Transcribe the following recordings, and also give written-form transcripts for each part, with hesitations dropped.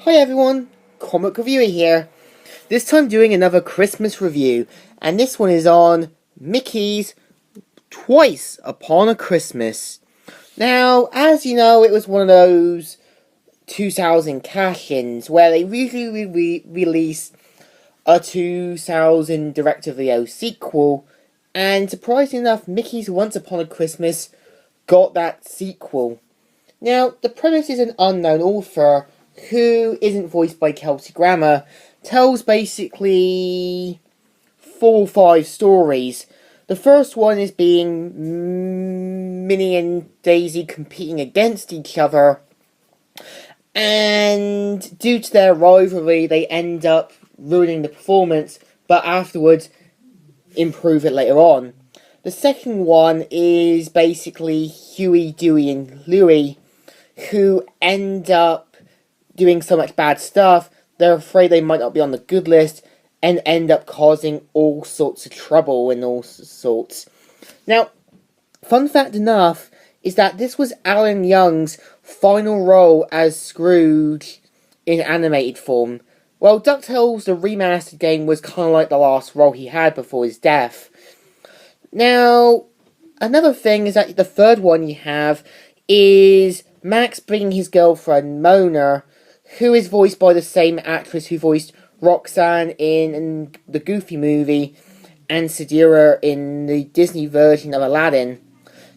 Hi everyone, Comic Reviewer here. This time doing another Christmas review, and this one is on Mickey's Twice Upon a Christmas. Now, as you know, it was one of those 2000 cash-ins where they usually release a 2000 direct-to-video sequel, and surprisingly enough, Mickey's Once Upon a Christmas got that sequel. Now, the premise is an unknown author who isn't voiced by Kelsey Grammer, tells basically 4 or 5 stories. The first one is being Minnie and Daisy competing against each other, and due to their rivalry, they end up ruining the performance, but afterwards improve it later on. The second one is basically Huey, Dewey, and Louie, who end up doing so much bad stuff, they're afraid they might not be on the good list, and end up causing all sorts of trouble and all sorts. Now, fun fact enough is that this was Alan Young's final role as Scrooge in animated form. Well, DuckTales, the remastered game, was kind of like the last role he had before his death. Now, another thing is that the third one you have is Max bringing his girlfriend, Mona, who is voiced by the same actress who voiced Roxanne in the Goofy movie and Sadeera in the Disney version of Aladdin.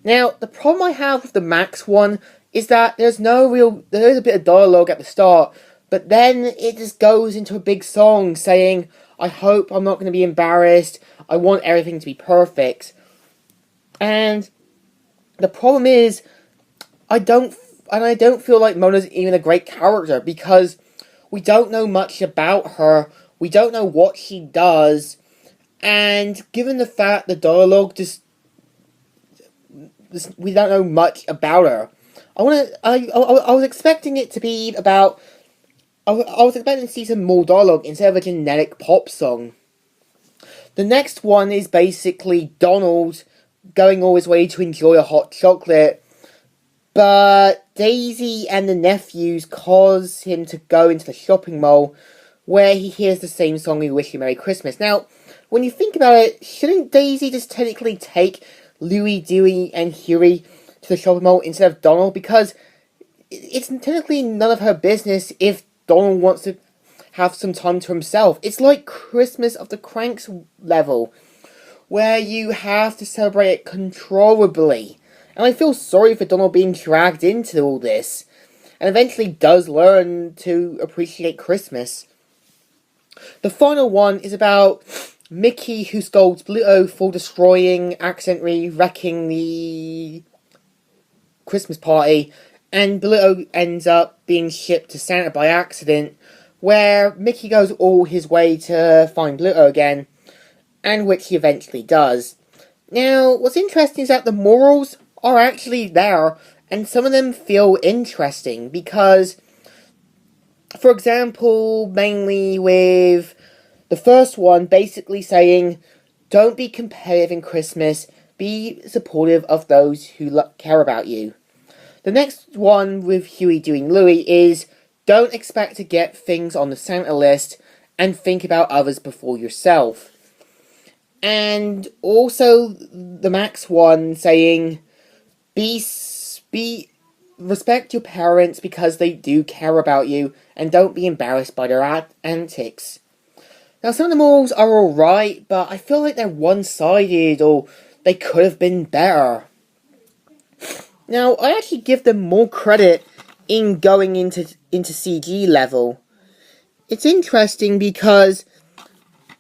Now, the problem I have with the Max one is that there is a bit of dialogue at the start, but then it just goes into a big song saying, I hope I'm not going to be embarrassed, I want everything to be perfect. And the problem is, I don't feel like Mona's even a great character, because we don't know much about her, we don't know what she does, and given the fact the dialogue we don't know much about her. I was expecting it to be about, I was expecting to see some more dialogue instead of a generic pop song. The next one is basically Donald going all his way to enjoy a hot chocolate, but Daisy and the nephews cause him to go into the shopping mall, where he hears the same song, We Wish You Merry Christmas. Now, when you think about it, shouldn't Daisy just technically take Louie, Dewey, and Huey to the shopping mall instead of Donald? Because it's technically none of her business if Donald wants to have some time to himself. It's like Christmas of the Cranks level, where you have to celebrate it controllably. And I feel sorry for Donald being dragged into all this, and eventually does learn to appreciate Christmas. The final one is about Mickey, who scolds Bluto for accidentally wrecking the Christmas party, and Bluto ends up being shipped to Santa by accident, where Mickey goes all his way to find Bluto again, and which he eventually does. Now, what's interesting is that the morals are actually there, and some of them feel interesting, because, for example, mainly with the first one basically saying, don't be competitive in Christmas, be supportive of those who care about you. The next one with Huey doing Louie is, don't expect to get things on the Santa list, and think about others before yourself. And also the Max one saying, respect your parents because they do care about you, and don't be embarrassed by their antics. Now, some of the morals are alright, but I feel like they're one-sided, or they could have been better. Now, I actually give them more credit in going into CG level. It's interesting because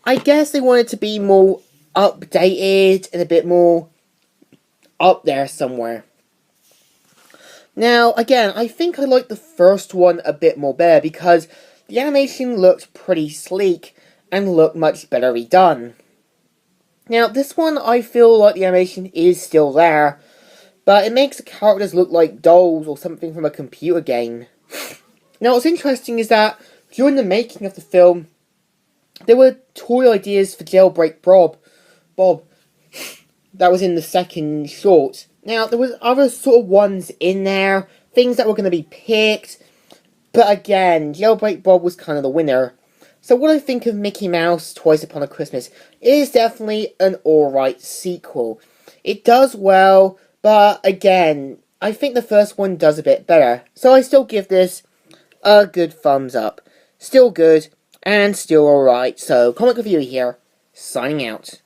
I guess they wanted to be more updated and a bit more up there somewhere. Now, again, I think I like the first one a bit more better because the animation looked pretty sleek and looked much better redone. Now, this one, I feel like the animation is still there, but it makes the characters look like dolls or something from a computer game. Now, what's interesting is that during the making of the film, there were toy ideas for Jailbreak Bob, that was in the second short. Now, there was other sort of ones in there, things that were going to be picked, But again, Jailbreak Bob was kind of the winner. So what I think of Mickey Mouse Twice Upon a Christmas is definitely an alright sequel. It does well, but again, I think the first one does a bit better. So I still give this a good thumbs up. Still good, and still alright. So, Comic Review here, signing out.